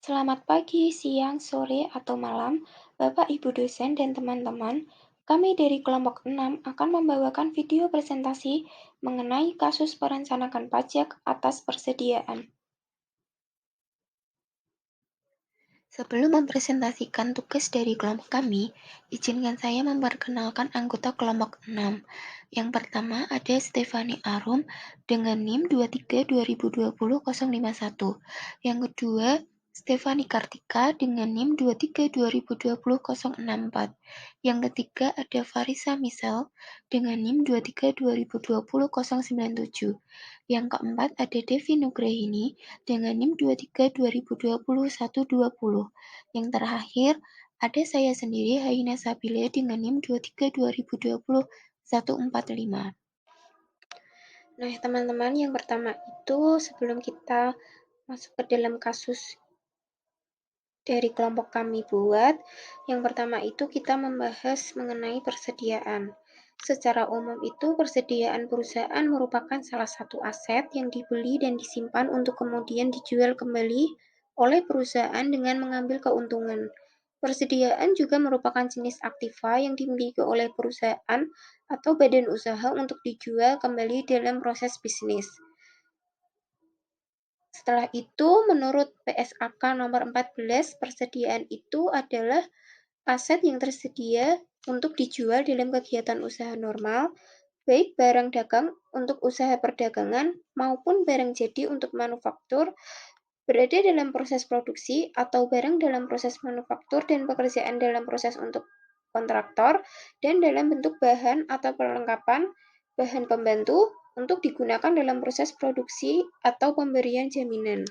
Selamat pagi, siang, sore, atau malam, Bapak, Ibu dosen, dan teman-teman. Kami dari kelompok 6 akan membawakan video presentasi mengenai kasus perencanaan pajak atas persediaan. Sebelum mempresentasikan tugas dari kelompok kami, izinkan saya memperkenalkan anggota kelompok 6. Yang pertama ada Stefani Arum dengan NIM 23202051. Yang kedua, Stefani Kartika dengan NIM 23202064. Yang ketiga ada Farisa Misel dengan NIM 23202097. Yang keempat ada Devi Nugrahini dengan NIM 23202120. Yang terakhir, ada saya sendiri Haina Sabila dengan NIM 23202145. Nah, teman-teman, yang pertama itu sebelum kita masuk ke dalam kasus dari kelompok kami buat, yang pertama itu kita membahas mengenai persediaan. Secara umum itu persediaan perusahaan merupakan salah satu aset yang dibeli dan disimpan untuk kemudian dijual kembali oleh perusahaan dengan mengambil keuntungan. Persediaan juga merupakan jenis aktiva yang dimiliki oleh perusahaan atau badan usaha untuk dijual kembali dalam proses bisnis. Setelah itu, menurut PSAK nomor 14, persediaan itu adalah aset yang tersedia untuk dijual dalam kegiatan usaha normal, baik barang dagang untuk usaha perdagangan maupun barang jadi untuk manufaktur, berada dalam proses produksi atau barang dalam proses manufaktur dan pekerjaan dalam proses untuk kontraktor, dan dalam bentuk bahan atau perlengkapan bahan pembantu untuk digunakan dalam proses produksi atau pemberian jaminan.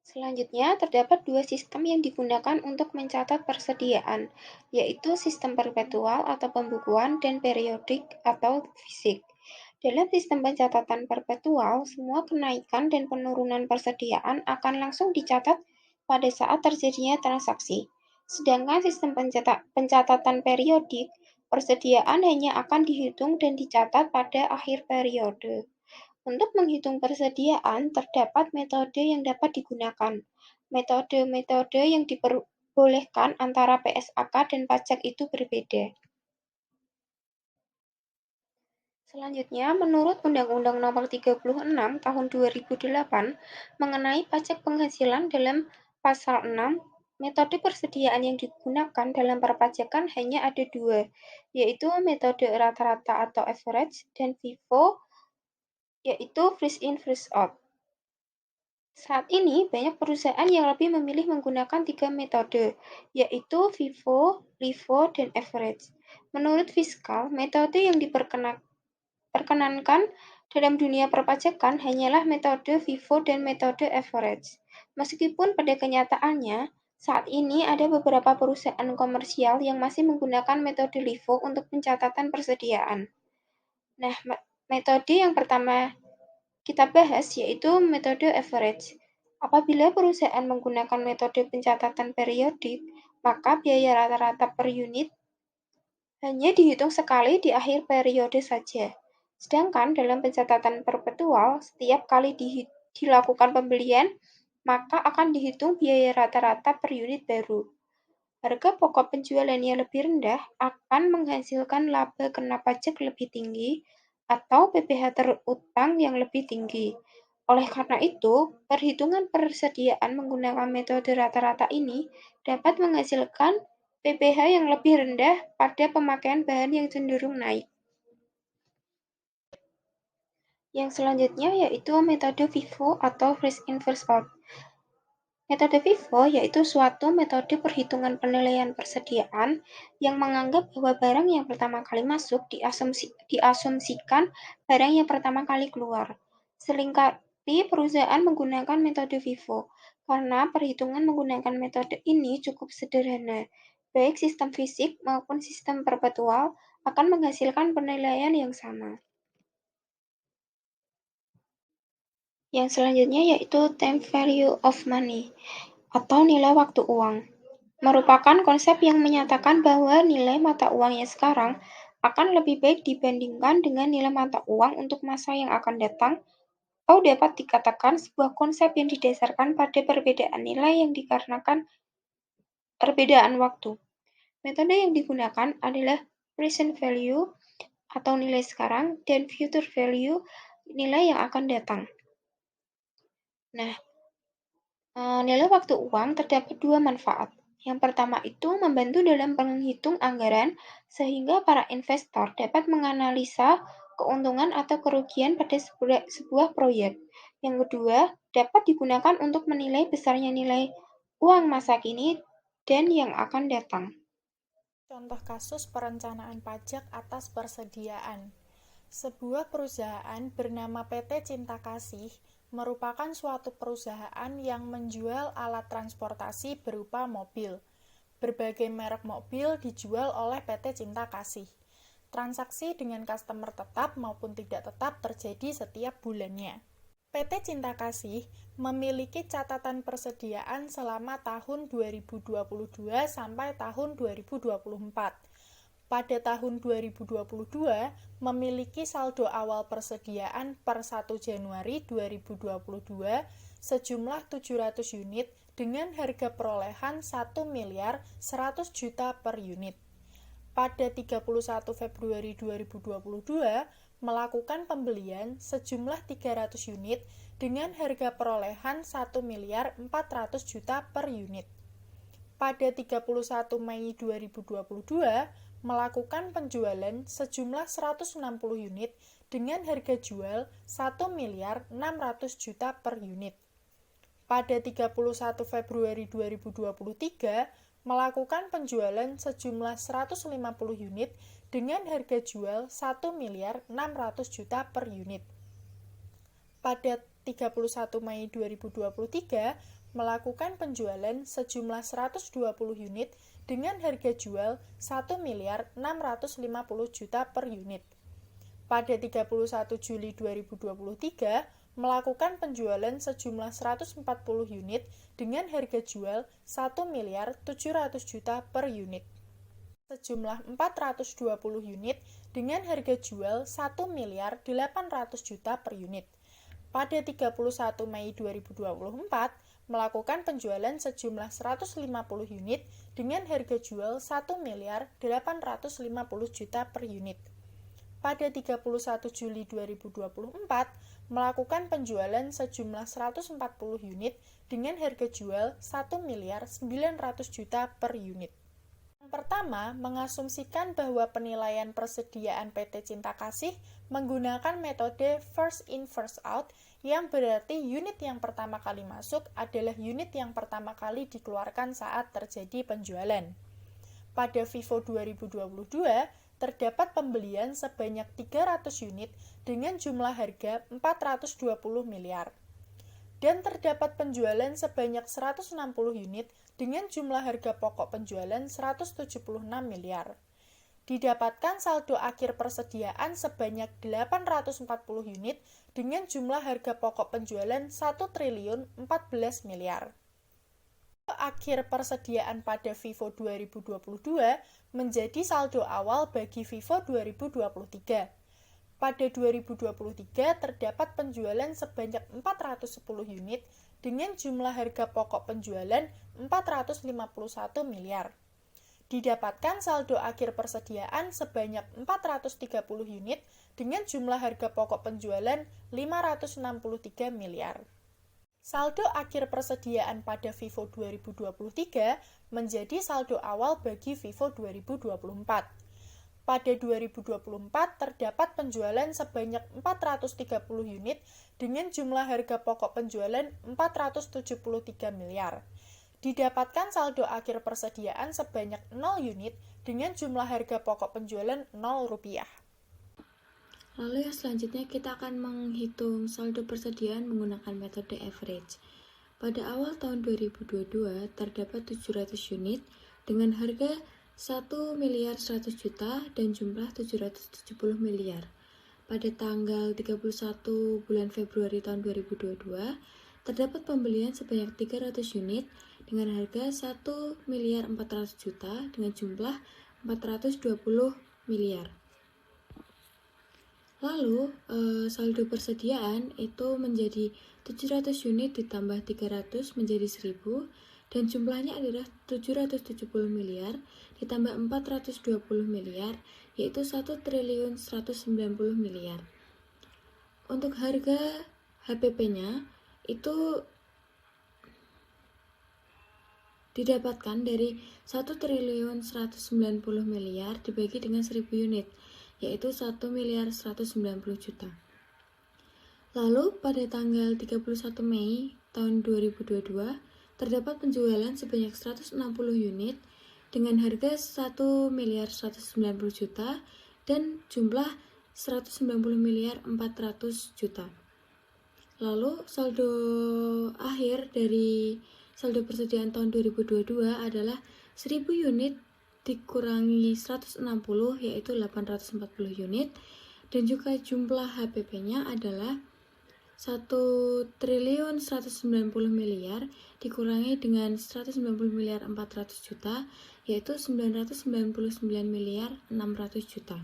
Selanjutnya, terdapat dua sistem yang digunakan untuk mencatat persediaan, yaitu sistem perpetual atau pembukuan dan periodik atau fisik. Dalam sistem pencatatan perpetual, semua kenaikan dan penurunan persediaan akan langsung dicatat pada saat terjadinya transaksi. Sedangkan sistem pencatatan periodik, persediaan hanya akan dihitung dan dicatat pada akhir periode. Untuk menghitung persediaan, terdapat metode yang dapat digunakan. Metode-metode yang diperbolehkan antara PSAK dan pajak itu berbeda. Selanjutnya, menurut Undang-Undang Nomor 36 Tahun 2008 mengenai pajak penghasilan dalam Pasal 6, metode persediaan yang digunakan dalam perpajakan hanya ada dua, yaitu metode rata-rata atau average dan FIFO, yaitu freeze in, freeze out. Saat ini, banyak perusahaan yang lebih memilih menggunakan tiga metode, yaitu FIFO, LIFO, dan average. Menurut fiskal, metode yang diperkenankan dalam dunia perpajakan hanyalah metode FIFO dan metode average. Meskipun pada kenyataannya, saat ini ada beberapa perusahaan komersial yang masih menggunakan metode LIFO untuk pencatatan persediaan. Nah, metode yang pertama kita bahas yaitu metode average. Apabila perusahaan menggunakan metode pencatatan periodik, maka biaya rata-rata per unit hanya dihitung sekali di akhir periode saja. Sedangkan dalam pencatatan perpetual, setiap kali dilakukan pembelian, maka akan dihitung biaya rata-rata per unit baru. Harga pokok penjualannya lebih rendah akan menghasilkan laba kena pajak lebih tinggi atau PPh terutang yang lebih tinggi. Oleh karena itu, perhitungan persediaan menggunakan metode rata-rata ini dapat menghasilkan PPh yang lebih rendah pada pemakaian bahan yang cenderung naik. Yang selanjutnya yaitu metode FIFO atau freeze in, freeze out. Metode FIFO yaitu suatu metode perhitungan penilaian persediaan yang menganggap bahwa barang yang pertama kali masuk diasumsikan barang yang pertama kali keluar. Seringkali perusahaan menggunakan metode FIFO karena perhitungan menggunakan metode ini cukup sederhana. Baik sistem fisik maupun sistem perpetual akan menghasilkan penilaian yang sama. Yang selanjutnya yaitu time value of money atau nilai waktu uang. Merupakan konsep yang menyatakan bahwa nilai mata uang yang sekarang akan lebih baik dibandingkan dengan nilai mata uang untuk masa yang akan datang atau dapat dikatakan sebuah konsep yang didasarkan pada perbedaan nilai yang dikarenakan perbedaan waktu. Metode yang digunakan adalah present value atau nilai sekarang dan future value nilai yang akan datang. Nah, nilai waktu uang terdapat dua manfaat. Yang pertama itu membantu dalam menghitung anggaran sehingga para investor dapat menganalisa keuntungan atau kerugian pada sebuah proyek. Yang kedua, dapat digunakan untuk menilai besarnya nilai uang masa kini dan yang akan datang. Contoh kasus perencanaan pajak atas persediaan. Sebuah perusahaan bernama PT Cinta Kasih merupakan suatu perusahaan yang menjual alat transportasi berupa mobil. Berbagai merek mobil dijual oleh PT Cinta Kasih. Transaksi dengan customer tetap maupun tidak tetap terjadi setiap bulannya. PT Cinta Kasih memiliki catatan persediaan selama tahun 2022 sampai tahun 2024. Pada tahun 2022 memiliki saldo awal persediaan per 1 Januari 2022 sejumlah 700 unit dengan harga perolehan 1 miliar 100 juta per unit. Pada 31 Februari 2022 melakukan pembelian sejumlah 300 unit dengan harga perolehan 1 miliar 400 juta per unit. Pada 31 Mei 2022 melakukan penjualan sejumlah 160 unit dengan harga jual 1 miliar 600 juta per unit. Pada 31 Februari 2023 melakukan penjualan sejumlah 150 unit dengan harga jual 1 miliar 600 juta per unit. Pada 31 Mei 2023 melakukan penjualan sejumlah 120 unit dengan harga jual 1 miliar 650 juta per unit. Pada 31 Juli 2023 melakukan penjualan sejumlah 140 unit dengan harga jual 1 miliar 700 juta per unit. Sejumlah 420 unit dengan harga jual 1 miliar 800 juta per unit. Pada 31 Mei 2024 melakukan penjualan sejumlah 150 unit dengan harga jual 1 miliar 850 juta per unit. Pada 31 Juli 2024 melakukan penjualan sejumlah 140 unit dengan harga jual 1 miliar 900 juta per unit. Yang pertama, mengasumsikan bahwa penilaian persediaan PT Cinta Kasih menggunakan metode first in first out, yang berarti unit yang pertama kali masuk adalah unit yang pertama kali dikeluarkan saat terjadi penjualan. Pada FIFO 2022, terdapat pembelian sebanyak 300 unit dengan jumlah harga 420 miliar. Dan terdapat penjualan sebanyak 160 unit dengan jumlah harga pokok penjualan 176 miliar. Didapatkan saldo akhir persediaan sebanyak 840 unit dengan jumlah harga pokok penjualan 1 triliun 14 miliar. Akhir persediaan pada FIFO 2022 menjadi saldo awal bagi FIFO 2023. Pada 2023 terdapat penjualan sebanyak 410 unit dengan jumlah harga pokok penjualan 451 miliar. Didapatkan saldo akhir persediaan sebanyak 430 unit dengan jumlah harga pokok penjualan 563 miliar. Saldo akhir persediaan pada FIFO 2023 menjadi saldo awal bagi FIFO 2024. Pada 2024 terdapat penjualan sebanyak 430 unit dengan jumlah harga pokok penjualan 473 miliar. Didapatkan saldo akhir persediaan sebanyak 0 unit dengan jumlah harga pokok penjualan 0 rupiah. Lalu yang selanjutnya kita akan menghitung saldo persediaan menggunakan metode average. Pada awal tahun 2022 terdapat 700 unit dengan harga 1 miliar 100 juta dan jumlah 770 miliar. Pada tanggal 31 bulan Februari tahun 2022 terdapat pembelian sebanyak 300 unit dengan harga 1 miliar 400 juta dengan jumlah 420 miliar. Lalu saldo persediaan itu menjadi 700 unit ditambah 300 menjadi 1000 dan jumlahnya adalah 770 miliar ditambah 420 miliar yaitu 1.190 miliar. Untuk harga HPP-nya itu didapatkan dari 1.190 miliar dibagi dengan 1000 unit, yaitu 1.190 juta. Lalu pada tanggal 31 Mei tahun 2022 terdapat penjualan sebanyak 160 unit dengan harga 1.190 juta dan jumlah 190 miliar 400 juta. Lalu saldo akhir dari saldo persediaan tahun 2022 adalah 1000 unit dikurangi 160 yaitu 840 unit dan juga jumlah HPP-nya adalah 1.190 miliar dikurangi dengan 190 miliar 400 juta yaitu 999 miliar 600 juta.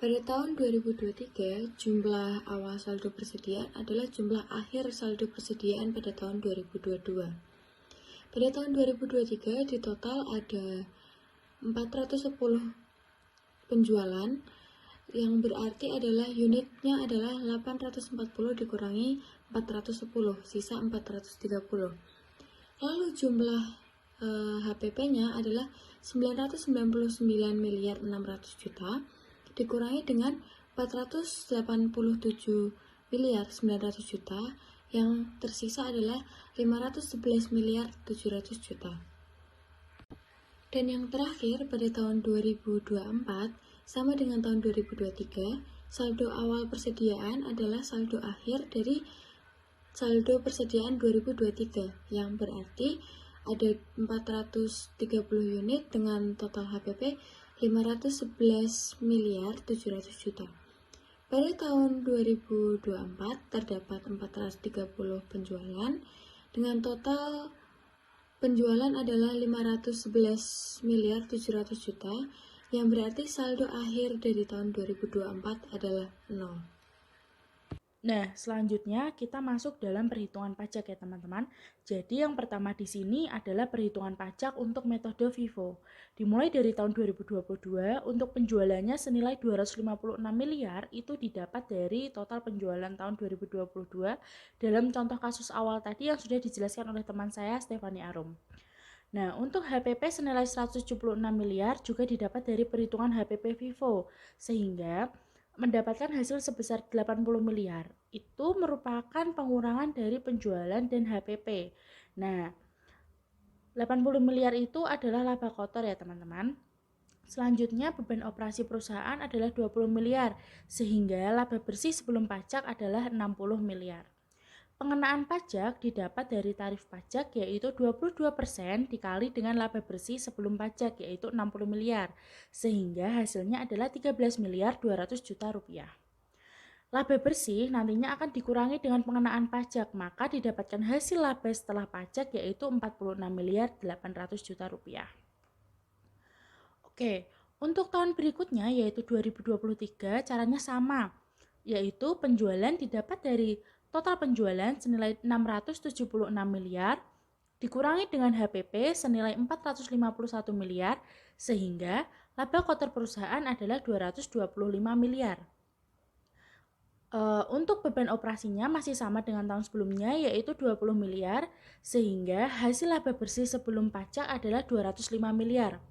Pada tahun 2023, jumlah awal saldo persediaan adalah jumlah akhir saldo persediaan pada tahun 2022. Pada tahun 2023, di total ada 410 penjualan, yang berarti adalah unitnya adalah 840 dikurangi 410, sisa 430. Lalu jumlah HPP-nya adalah 999 miliar 600 juta, dikurangi dengan 487 miliar 900 juta, yang tersisa adalah 511 miliar 700 juta. Dan yang terakhir pada tahun 2024 sama dengan tahun 2023, saldo awal persediaan adalah saldo akhir dari saldo persediaan 2023, yang berarti ada 430 unit dengan total HPP 511 miliar 700 juta. Pada tahun 2024 terdapat 430 penjualan dengan total penjualan adalah 511 miliar 700 juta yang berarti saldo akhir dari tahun 2024 adalah 0. Nah, selanjutnya kita masuk dalam perhitungan pajak ya teman-teman. Jadi yang pertama di sini adalah perhitungan pajak untuk metode FIFO. Dimulai dari tahun 2022, untuk penjualannya senilai 256 miliar itu didapat dari total penjualan tahun 2022 dalam contoh kasus awal tadi yang sudah dijelaskan oleh teman saya Stefani Arum. Nah, untuk HPP senilai 176 miliar juga didapat dari perhitungan HPP FIFO, sehingga mendapatkan hasil sebesar 80 miliar. Itu merupakan pengurangan dari penjualan dan HPP. Nah, 80 miliar itu adalah laba kotor ya teman-teman. Selanjutnya beban operasi perusahaan adalah 20 miliar, sehingga laba bersih sebelum pajak adalah 60 miliar. Pengenaan pajak didapat dari tarif pajak yaitu 22% dikali dengan laba bersih sebelum pajak yaitu 60 miliar, sehingga hasilnya adalah 13 miliar 200 juta rupiah. Laba bersih nantinya akan dikurangi dengan pengenaan pajak, maka didapatkan hasil laba setelah pajak yaitu 46 miliar 800 juta rupiah. Oke, untuk tahun berikutnya yaitu 2023 caranya sama, yaitu penjualan didapat dari total penjualan senilai 676 miliar dikurangi dengan HPP senilai 451 miliar sehingga laba kotor perusahaan adalah 225 miliar. Untuk beban operasinya masih sama dengan tahun sebelumnya yaitu 20 miliar sehingga hasil laba bersih sebelum pajak adalah 205 miliar.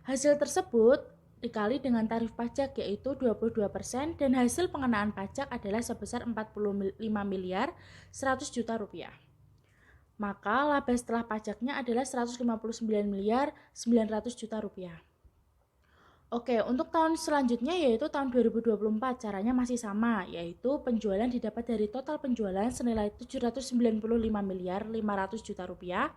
Hasil tersebut dikali dengan tarif pajak yaitu 22% dan hasil pengenaan pajak adalah sebesar 45 miliar 100 juta rupiah. Maka laba setelah pajaknya adalah 159 miliar 900 juta rupiah. Oke, untuk tahun selanjutnya yaitu tahun 2024 caranya masih sama, yaitu penjualan didapat dari total penjualan senilai 795 miliar 500 juta rupiah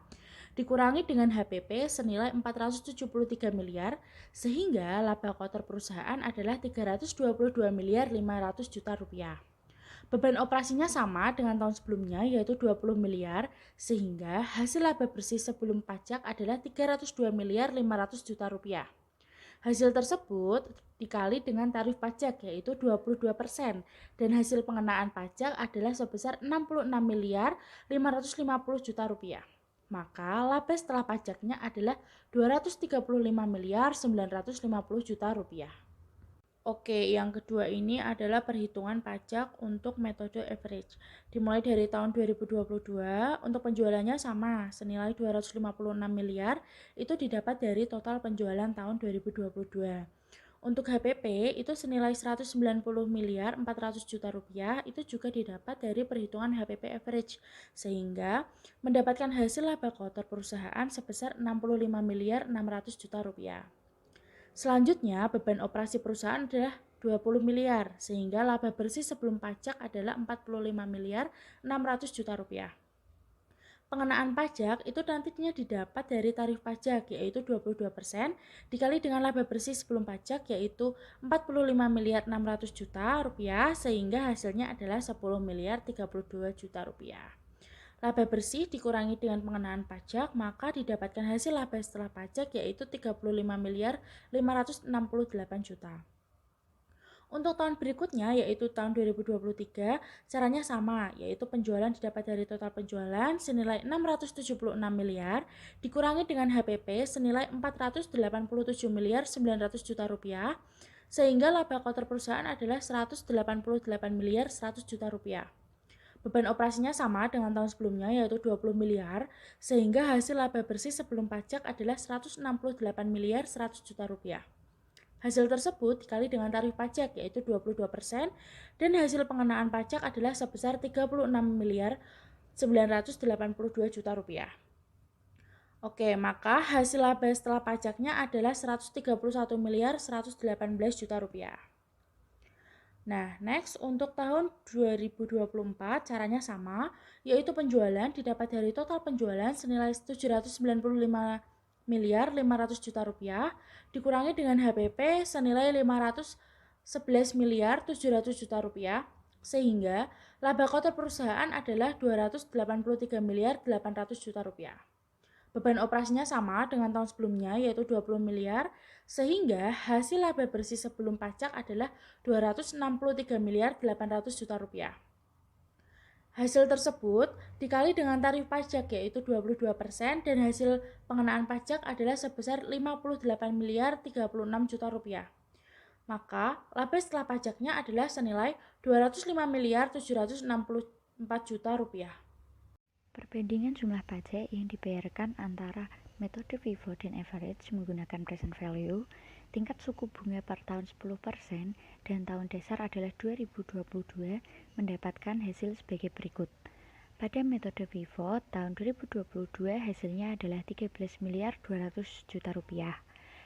dikurangi dengan HPP senilai 473 miliar sehingga laba kotor perusahaan adalah 322 miliar 500 juta rupiah. Beban operasinya sama dengan tahun sebelumnya yaitu 20 miliar sehingga hasil laba bersih sebelum pajak adalah 302 miliar 500 juta rupiah. Hasil tersebut dikali dengan tarif pajak yaitu 22% dan hasil pengenaan pajak adalah sebesar 66.550 juta rupiah. Maka laba setelah pajaknya adalah 235.950 juta rupiah. Oke, yang kedua ini adalah perhitungan pajak untuk metode average. Dimulai dari tahun 2022, untuk penjualannya sama, senilai 256 miliar, itu didapat dari total penjualan tahun 2022. Untuk HPP itu senilai 190 miliar 400 juta rupiah, itu juga didapat dari perhitungan HPP average, sehingga mendapatkan hasil laba kotor perusahaan sebesar 65 miliar 600 juta rupiah. Selanjutnya, beban operasi perusahaan adalah 20 miliar, sehingga laba bersih sebelum pajak adalah 45 miliar 600 juta rupiah. Pengenaan pajak itu nantinya didapat dari tarif pajak yaitu 22% dikali dengan laba bersih sebelum pajak yaitu 45 miliar 600 juta rupiah sehingga hasilnya adalah 10 miliar 32 juta rupiah. Laba bersih dikurangi dengan pengenaan pajak, maka didapatkan hasil laba setelah pajak yaitu 35 miliar 568 juta. Untuk tahun berikutnya yaitu tahun 2023, caranya sama, yaitu penjualan didapat dari total penjualan senilai 676 miliar dikurangi dengan HPP senilai 487 miliar 900 juta rupiah, sehingga laba kotor perusahaan adalah 188 miliar 100 juta rupiah. Beban operasinya sama dengan tahun sebelumnya yaitu 20 miliar, sehingga hasil laba bersih sebelum pajak adalah 168 miliar 100 juta rupiah. Hasil tersebut dikali dengan tarif pajak yaitu 22% dan hasil pengenaan pajak adalah sebesar 36 miliar 982 juta rupiah. Oke, maka hasil laba setelah pajaknya adalah 131 miliar 118 juta rupiah. Nah, next untuk tahun 2024 caranya sama, yaitu penjualan didapat dari total penjualan senilai 795 miliar 500 juta rupiah dikurangi dengan HPP senilai 511 miliar 700 juta rupiah sehingga laba kotor perusahaan adalah 283 miliar 800 juta rupiah. Beban operasinya sama dengan tahun sebelumnya yaitu 20 miliar sehingga hasil laba bersih sebelum pajak adalah 263 miliar 800 juta rupiah. Hasil tersebut dikali dengan tarif pajak yaitu 22% dan hasil pengenaan pajak adalah sebesar 58 miliar 36 juta rupiah. Maka laba setelah pajaknya adalah senilai 205 miliar 764 juta rupiah. Perbandingan jumlah pajak yang dibayarkan antara metode FIFO dan average menggunakan present value, tingkat suku bunga per tahun 10% dan tahun dasar adalah 2022 mendapatkan hasil sebagai berikut. Pada metode FIFO, tahun 2022 hasilnya adalah 13 miliar 200 juta rupiah.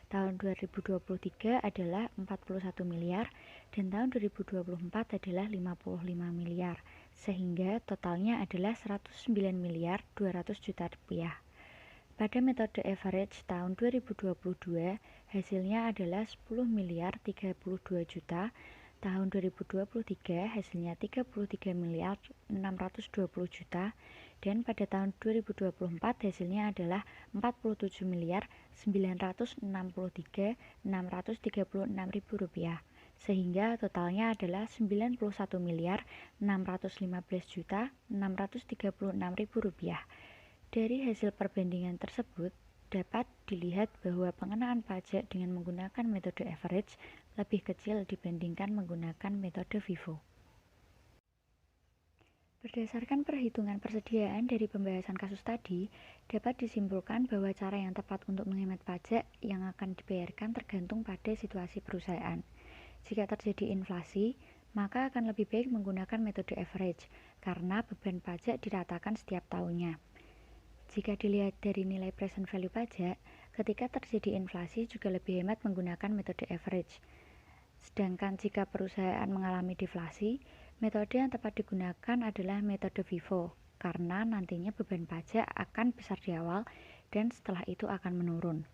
Tahun 2023 adalah 41 miliar dan tahun 2024 adalah 55 miliar. Sehingga totalnya adalah 109 miliar 200 juta rupiah. Pada metode average tahun 2022, hasilnya adalah 10 miliar 32 juta, tahun 2023 hasilnya 33 miliar 620 juta, dan pada tahun 2024 hasilnya adalah 47 miliar 963.636 ribu rupiah. Sehingga totalnya adalah 91 miliar 615 juta 636 ribu rupiah. Dari hasil perbandingan tersebut dapat dilihat bahwa pengenaan pajak dengan menggunakan metode average lebih kecil dibandingkan menggunakan metode FIFO. Berdasarkan perhitungan persediaan dari pembahasan kasus tadi, dapat disimpulkan bahwa cara yang tepat untuk menghemat pajak yang akan dibayarkan tergantung pada situasi perusahaan. Jika terjadi inflasi, maka akan lebih baik menggunakan metode average karena beban pajak diratakan setiap tahunnya. Jika dilihat dari nilai present value pajak, ketika terjadi inflasi juga lebih hemat menggunakan metode average. Sedangkan jika perusahaan mengalami deflasi, metode yang tepat digunakan adalah metode FIFO karena nantinya beban pajak akan besar di awal dan setelah itu akan menurun.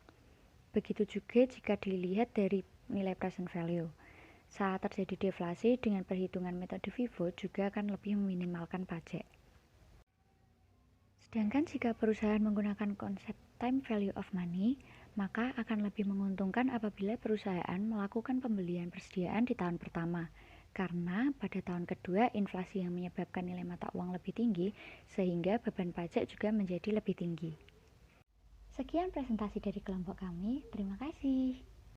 Begitu juga jika dilihat dari nilai present value. Saat terjadi deflasi dengan perhitungan metode FIFO juga akan lebih meminimalkan pajak. Sedangkan jika perusahaan menggunakan konsep time value of money, Maka akan lebih menguntungkan apabila perusahaan melakukan pembelian persediaan di tahun pertama, karena pada tahun kedua inflasi yang menyebabkan nilai mata uang lebih tinggi, sehingga beban pajak juga menjadi lebih tinggi. Sekian presentasi dari kelompok kami, terima kasih.